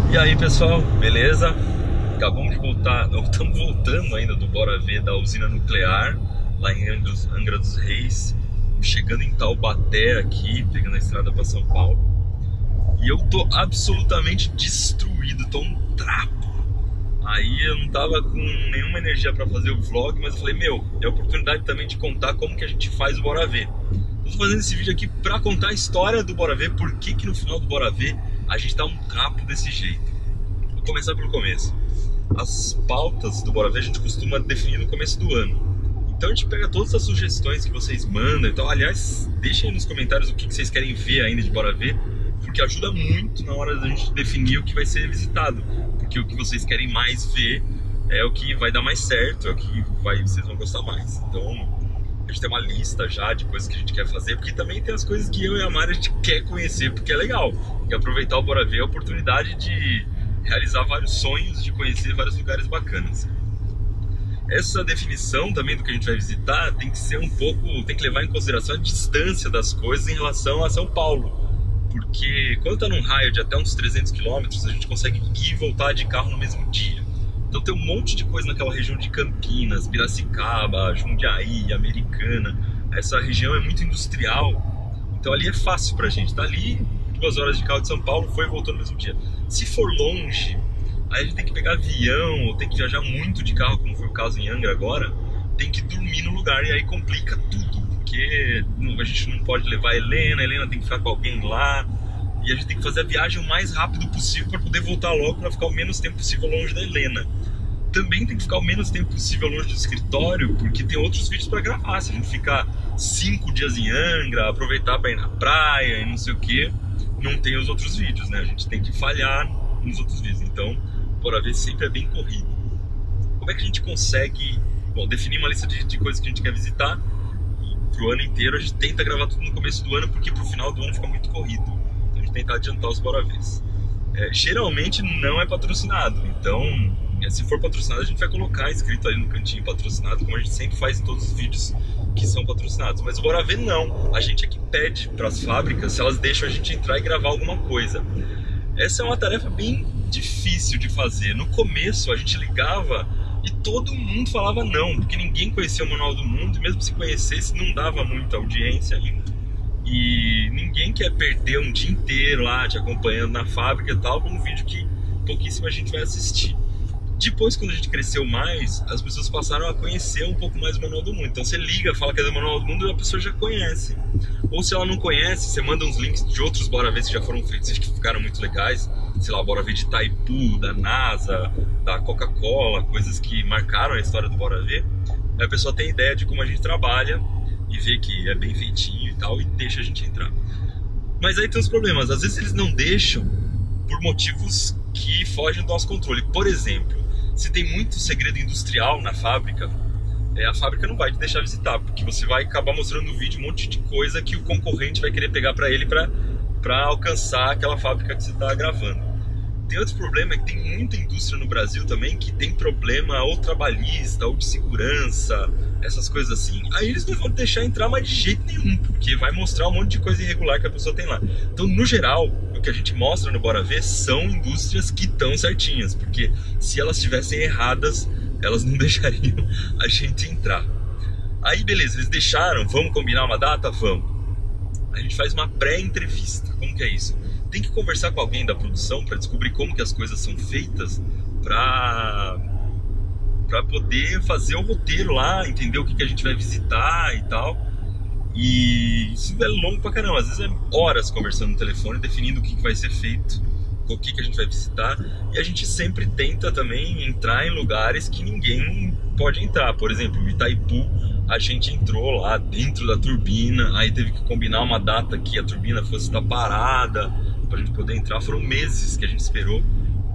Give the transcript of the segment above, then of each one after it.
E aí pessoal, beleza? Acabamos de voltar, não, estamos voltando ainda do Bora Ver da usina nuclear lá em Angra dos Reis, chegando em Taubaté aqui, pegando a estrada para São Paulo. E eu tô absolutamente destruído, tô um trapo. Aí eu não tava com nenhuma energia para fazer o vlog, mas eu falei, é a oportunidade também de contar como que a gente faz o Bora Ver. Eu tô fazendo esse vídeo aqui para contar a história do Bora Ver, por que no final do Bora Ver a gente tá um trapo desse jeito. Vou começar pelo começo. As pautas do Bora Ver a gente costuma definir no começo do ano. Então a gente pega todas as sugestões que vocês mandam. Então, aliás, deixem aí nos comentários o que vocês querem ver ainda de Bora Ver, porque ajuda muito na hora da gente definir o que vai ser visitado. Porque o que vocês querem mais ver é o que vai dar mais certo, é o que vocês vão gostar mais. Então a gente tem uma lista já de coisas que a gente quer fazer, porque também tem as coisas que eu e a Mari a gente quer conhecer, porque é legal. E aproveitar o Bora Ver é a oportunidade de realizar vários sonhos, de conhecer vários lugares bacanas. Essa definição também do que a gente vai visitar tem que ser tem que levar em consideração a distância das coisas em relação a São Paulo. Porque quando está num raio de até uns 300 km, a gente consegue ir e voltar de carro no mesmo dia. Então tem um monte de coisa naquela região de Campinas, Piracicaba, Jundiaí, Americana. Essa região é muito industrial, então ali é fácil pra gente. Tá ali, 2 horas de carro de São Paulo, foi e voltou no mesmo dia. Se for longe, aí a gente tem que pegar avião, ou tem que viajar muito de carro, como foi o caso em Angra agora. Tem que dormir no lugar e aí complica tudo, porque a gente não pode levar a Helena tem que ficar com alguém lá. E a gente tem que fazer a viagem o mais rápido possível para poder voltar logo, para ficar o menos tempo possível longe da Helena. Também tem que ficar o menos tempo possível longe do escritório, porque tem outros vídeos para gravar. Se a gente ficar 5 dias em Angra, aproveitar para ir na praia e não sei o que, não tem os outros vídeos, né? A gente tem que falhar nos outros vídeos. Então, Bora Ver sempre é bem corrido. Como é que a gente consegue definir uma lista de coisas que a gente quer visitar? E pro ano inteiro a gente tenta gravar tudo no começo do ano, porque pro final do ano fica muito corrido. Tentar adiantar os Bora Vês. Geralmente não é patrocinado, então se for patrocinado a gente vai colocar escrito ali no cantinho patrocinado, como a gente sempre faz em todos os vídeos que são patrocinados. Mas o Bora Ver não, a gente é que pede para as fábricas se elas deixam a gente entrar e gravar alguma coisa. Essa é uma tarefa bem difícil de fazer. No começo a gente ligava e todo mundo falava não, porque ninguém conhecia o Manual do Mundo, e mesmo se conhecesse não dava muita audiência ainda. E ninguém quer perder um dia inteiro lá te acompanhando na fábrica e tal, por um vídeo que pouquíssima gente vai assistir. Depois, quando a gente cresceu mais, as pessoas passaram a conhecer um pouco mais o Manual do Mundo. Então você liga, fala que é do Manual do Mundo e a pessoa já conhece. Ou se ela não conhece, você manda uns links de outros Bora Ver que já foram feitos, que ficaram muito legais. Sei lá, Bora Ver de Itaipu, da NASA, da Coca-Cola, coisas que marcaram a história do Bora Ver. Aí a pessoa tem ideia de como a gente trabalha e vê que é bem feitinho e tal, e deixa a gente entrar. Mas aí tem os problemas, às vezes eles não deixam por motivos que fogem do nosso controle. Por exemplo, se tem muito segredo industrial na fábrica, a fábrica não vai te deixar visitar, porque você vai acabar mostrando no vídeo um monte de coisa que o concorrente vai querer pegar para ele para alcançar aquela fábrica que você está gravando. Tem outro problema, é que tem muita indústria no Brasil também que tem problema ou trabalhista, ou de segurança, essas coisas assim. Aí eles não vão deixar entrar mais de jeito nenhum, porque vai mostrar um monte de coisa irregular que a pessoa tem lá. Então, no geral, o que a gente mostra no Bora Ver são indústrias que estão certinhas, porque se elas estivessem erradas, elas não deixariam a gente entrar. Aí, beleza, eles deixaram, vamos combinar uma data? Vamos. A gente faz uma pré-entrevista. Como que é isso? Tem que conversar com alguém da produção para descobrir como que as coisas são feitas, para poder fazer o roteiro lá, entender o que a gente vai visitar e tal. E isso é longo pra caramba, às vezes é horas conversando no telefone, definindo o que vai ser feito, o que a gente vai visitar. E a gente sempre tenta também entrar em lugares que ninguém pode entrar. Por exemplo, Itaipu, a gente entrou lá dentro da turbina, aí teve que combinar uma data que a turbina fosse estar parada pra gente poder entrar. Foram meses que a gente esperou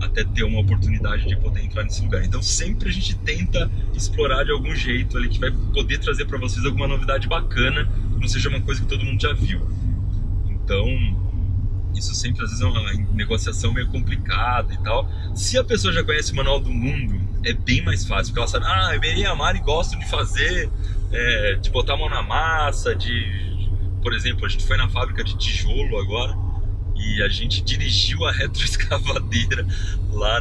até ter uma oportunidade de poder entrar nesse lugar. Então sempre a gente tenta explorar de algum jeito ali que vai poder trazer para vocês alguma novidade bacana, que não seja uma coisa que todo mundo já viu. Então isso sempre às vezes é uma negociação meio complicada e tal. Se a pessoa já conhece o Manual do Mundo, é bem mais fácil, porque ela sabe, eu e a Mari gostam de fazer, de botar a mão na massa, por exemplo, a gente foi na fábrica de tijolo agora, e a gente dirigiu a retroescavadeira lá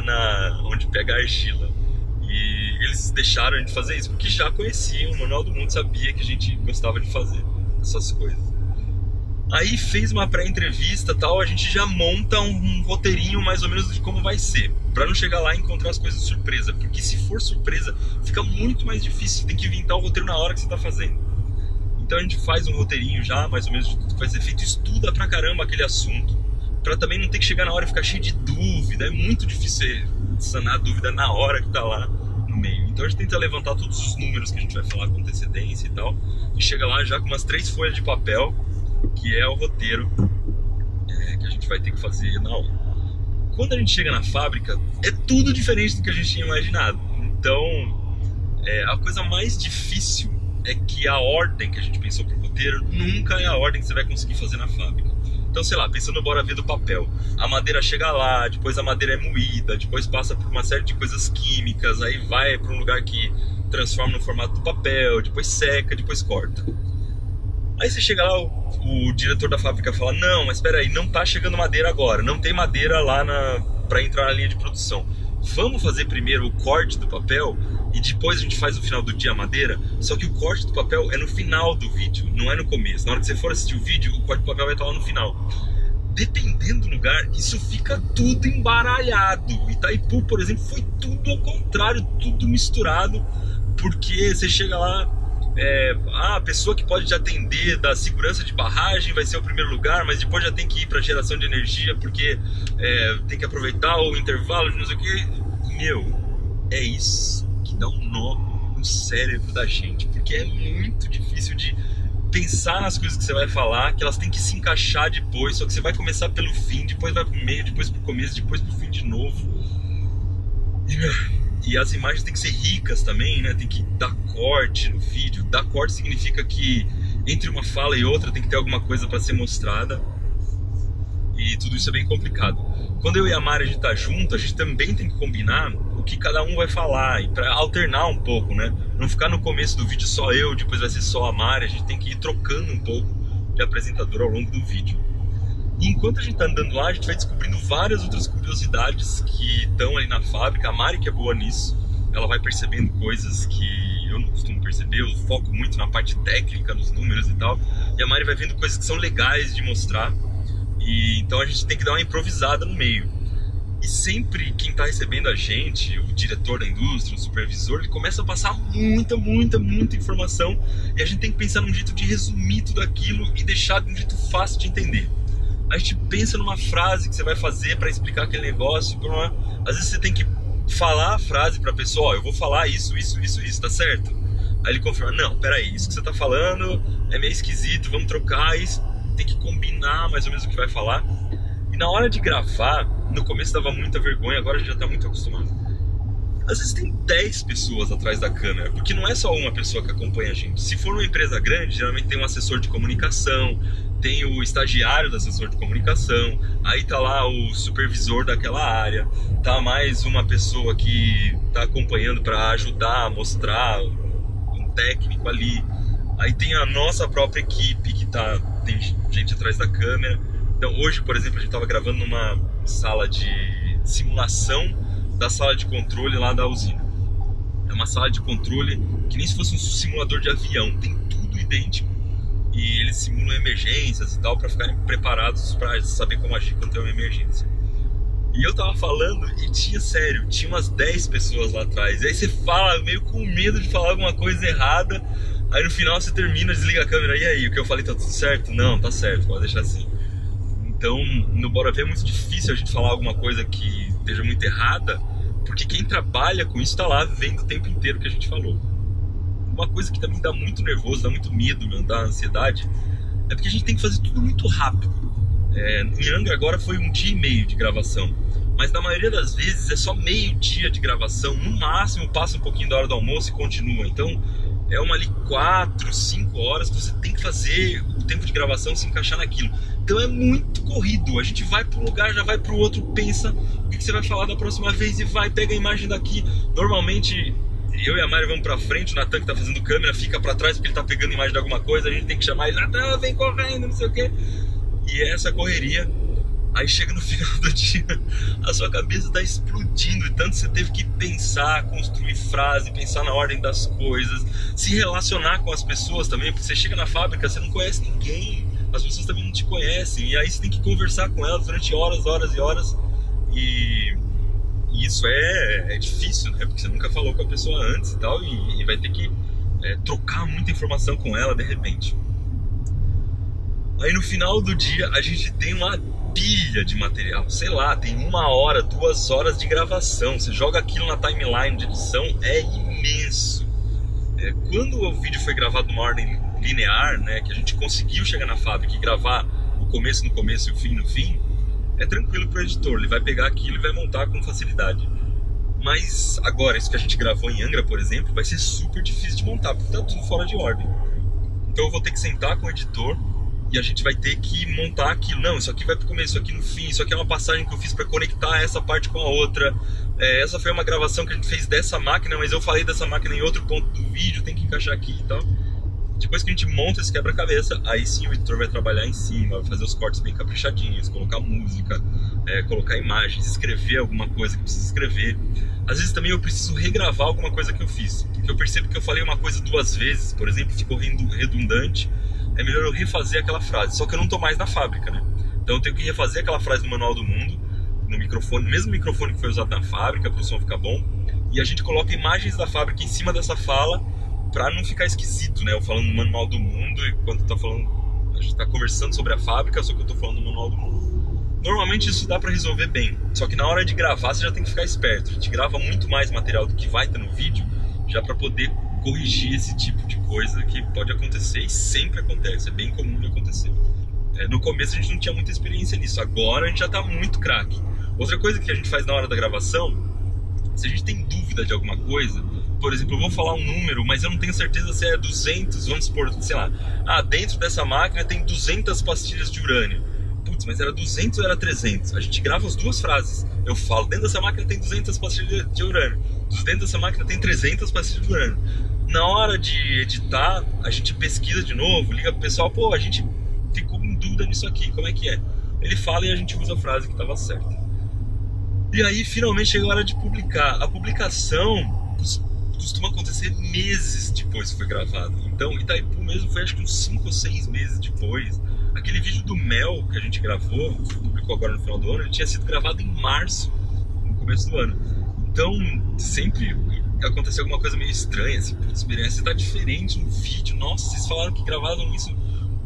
onde pega a argila. E eles deixaram a gente fazer isso porque já conheciam, o Manual do Mundo sabia que a gente gostava de fazer essas coisas. Aí fez uma pré-entrevista, tal, a gente já monta um roteirinho mais ou menos de como vai ser, pra não chegar lá e encontrar as coisas surpresa, porque se for surpresa fica muito mais difícil, você tem que inventar o roteiro na hora que você tá fazendo. Então a gente faz um roteirinho já, mais ou menos de tudo que vai ser feito, estuda pra caramba aquele assunto, pra também não ter que chegar na hora e ficar cheio de dúvida. É muito difícil sanar a dúvida na hora que tá lá no meio. Então a gente tenta levantar todos os números que a gente vai falar com antecedência e tal, e chega lá já com umas 3 folhas de papel, que é o roteiro que a gente vai ter que fazer na hora. Quando a gente chega na fábrica, é tudo diferente do que a gente tinha imaginado. Então, a coisa mais difícil é que a ordem que a gente pensou pro roteiro nunca é a ordem que você vai conseguir fazer na fábrica. Então, sei lá, pensando no Bora Ver do papel, a madeira chega lá, depois a madeira é moída, depois passa por uma série de coisas químicas, aí vai para um lugar que transforma no formato do papel, depois seca, depois corta. Aí você chega lá, o diretor da fábrica fala: não, mas espera aí, não tá chegando madeira agora, não tem madeira lá para entrar na linha de produção. Vamos fazer primeiro o corte do papel e depois a gente faz no final do dia a madeira. Só que o corte do papel é no final do vídeo, não é no começo. Na hora que você for assistir o vídeo, o corte do papel vai estar lá no final. Dependendo do lugar, isso fica tudo embaralhado. Itaipu, por exemplo, foi tudo ao contrário, tudo misturado, porque você chega lá, a pessoa que pode te atender da segurança de barragem vai ser o primeiro lugar, mas depois já tem que ir para geração de energia porque tem que aproveitar o intervalo de não sei o que. É isso que dá um nó no cérebro da gente, porque é muito difícil de pensar nas coisas que você vai falar, que elas têm que se encaixar depois, só que você vai começar pelo fim, depois vai pro meio, depois pro começo, depois pro fim de novo. E as imagens têm que ser ricas também, né? Tem que dar corte no vídeo. Dar corte significa que entre uma fala e outra tem que ter alguma coisa para ser mostrada. E tudo isso é bem complicado. Quando eu e a Mari a gente tá junto, a gente também tem que combinar o que cada um vai falar, e para alternar um pouco, né? Não ficar no começo do vídeo só eu, depois vai ser só a Mari. A gente tem que ir trocando um pouco de apresentador ao longo do vídeo. E enquanto a gente tá andando lá, a gente vai descobrindo várias outras curiosidades que estão ali na fábrica. A Mari, que é boa nisso, ela vai percebendo coisas que eu não costumo perceber. Eu foco muito na parte técnica, nos números e tal. E a Mari vai vendo coisas que são legais de mostrar. E então a gente tem que dar uma improvisada no meio. E sempre quem tá recebendo a gente, o diretor da indústria, o supervisor, ele começa a passar muita informação. E a gente tem que pensar num jeito de resumir tudo aquilo e deixar de um jeito fácil de entender. A gente pensa numa frase que você vai fazer para explicar aquele negócio. Às vezes você tem que falar a frase para a pessoa: eu vou falar isso, tá certo? Aí ele confirma: não, peraí, isso que você tá falando é meio esquisito, vamos trocar isso. Tem que combinar mais ou menos o que vai falar. E na hora de gravar, no começo dava muita vergonha, agora a gente já tá muito acostumado. Às vezes tem 10 pessoas atrás da câmera, porque não é só uma pessoa que acompanha a gente. Se for uma empresa grande, geralmente tem um assessor de comunicação, tem o estagiário do assessor de comunicação, aí tá lá o supervisor daquela área, tá mais uma pessoa que tá acompanhando para ajudar a mostrar, um técnico ali. Aí tem a nossa própria equipe que tem gente atrás da câmera. Então hoje, por exemplo, a gente estava gravando numa sala de simulação da sala de controle lá da usina. É uma sala de controle que nem se fosse um simulador de avião, tem tudo idêntico. E eles simulam emergências e tal para ficarem preparados para saber como agir quando tem uma emergência. E eu tava falando e tinha umas 10 pessoas lá atrás. E aí você fala meio com medo de falar alguma coisa errada. Aí no final você termina, desliga a câmera. E aí, o que eu falei tá tudo certo? Não, tá certo, pode deixar assim. Então no Bora Ver é muito difícil a gente falar alguma coisa que esteja muito errada, porque quem trabalha com isso tá lá vendo o tempo inteiro o que a gente falou. Uma coisa que também dá muito nervoso, dá muito medo, dá ansiedade, é porque a gente tem que fazer tudo muito rápido. Em Angra agora foi 1 dia e meio de gravação, mas na maioria das vezes é só meio dia de gravação, no máximo passa um pouquinho da hora do almoço e continua. Então é uma ali 4, 5 horas que você tem que fazer o tempo de gravação se encaixar naquilo. Então é muito corrido, a gente vai para um lugar, já vai para o outro, pensa o que você vai falar da próxima vez e vai, pega a imagem daqui. Normalmente eu e a Mari vamos pra frente, o Natan que tá fazendo câmera fica pra trás porque ele tá pegando imagem de alguma coisa, a gente tem que chamar ele: Natan, vem correndo, não sei o que. E é essa correria. Aí chega no final do dia, a sua cabeça está explodindo, e tanto você teve que pensar, construir frase, pensar na ordem das coisas, se relacionar com as pessoas também, porque você chega na fábrica, você não conhece ninguém, as pessoas também não te conhecem, e aí você tem que conversar com elas durante horas, horas e horas, e isso é difícil, né? Porque você nunca falou com a pessoa antes e tal, e vai ter que trocar muita informação com ela de repente. Aí no final do dia a gente tem uma pilha de material, sei lá, tem 1 hora, 2 horas de gravação, você joga aquilo na timeline de edição, é imenso. Quando o vídeo foi gravado numa ordem linear, né, que a gente conseguiu chegar na fábrica e gravar o começo no começo e o fim no fim, é tranquilo pro editor, ele vai pegar aquilo e vai montar com facilidade. Mas agora, isso que a gente gravou em Angra, por exemplo, vai ser super difícil de montar, porque tá tudo fora de ordem. Então eu vou ter que sentar com o editor e a gente vai ter que montar aquilo. Não, isso aqui vai pro começo, isso aqui no fim, isso aqui é uma passagem que eu fiz para conectar essa parte com a outra. Essa foi uma gravação que a gente fez dessa máquina, mas eu falei dessa máquina em outro ponto do vídeo, tem que encaixar aqui e tal. Depois que a gente monta esse quebra-cabeça, aí sim o editor vai trabalhar em cima, vai fazer os cortes bem caprichadinhos, colocar música, colocar imagens, escrever alguma coisa que precisa escrever. Às vezes também eu preciso regravar alguma coisa que eu fiz, porque eu percebo que eu falei uma coisa 2 vezes, por exemplo, ficou redundante, é melhor eu refazer aquela frase, só que eu não tô mais na fábrica, né? Então eu tenho que refazer aquela frase no Manual do Mundo, no microfone, mesmo microfone que foi usado na fábrica, para o som ficar bom, e a gente coloca imagens da fábrica em cima dessa fala, pra não ficar esquisito, né? Eu falando no Manual do Mundo, e quando tá falando, a gente tá conversando sobre a fábrica, só que eu tô falando no Manual do Mundo. Normalmente isso dá pra resolver bem, só que na hora de gravar você já tem que ficar esperto. A gente grava muito mais material do que vai ter no vídeo, já pra poder corrigir esse tipo de coisa que pode acontecer e sempre acontece, é bem comum de acontecer. No começo a gente não tinha muita experiência nisso, agora a gente já tá muito craque. Outra coisa que a gente faz na hora da gravação, se a gente tem dúvida de alguma coisa, por exemplo, eu vou falar um número, mas eu não tenho certeza se é 200, vamos supor, sei lá, dentro dessa máquina tem 200 pastilhas de urânio. Putz, mas era 200 ou era 300? A gente grava as 2 frases. Eu falo, dentro dessa máquina tem 200 pastilhas de urânio. Dentro dessa máquina tem 300 pastilhas de urânio. Na hora de editar, a gente pesquisa de novo, liga pro pessoal, pô, a gente ficou em dúvida nisso aqui, como é que é? Ele fala e a gente usa a frase que estava certa. E aí, finalmente, chegou a hora de publicar. A publicação costuma acontecer meses depois que foi gravado. Então, Itaipu mesmo foi acho que uns 5 ou 6 meses depois. Aquele vídeo do Mel que a gente gravou, publicou agora no final do ano, ele tinha sido gravado em março, no começo do ano. Então, sempre aconteceu alguma coisa meio estranha, assim, a experiência tá diferente no vídeo. Nossa, vocês falaram que gravaram isso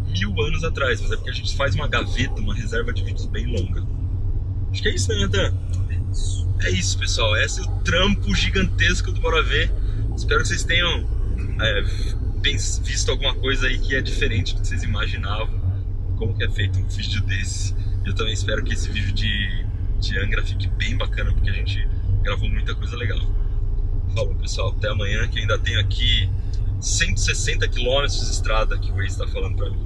1000 anos atrás, mas é porque a gente faz uma gaveta, uma reserva de vídeos bem longa. Acho que é isso, né, Nathan? É isso, pessoal. Esse é o trampo gigantesco do Bora Ver. Espero que vocês tenham visto alguma coisa aí que é diferente do que vocês imaginavam, como que é feito um vídeo desse. Eu também espero que esse vídeo de Angra fique bem bacana, porque a gente gravou muita coisa legal. Falou, pessoal, até amanhã, que ainda tenho aqui 160 km de estrada que o Waze está falando pra mim.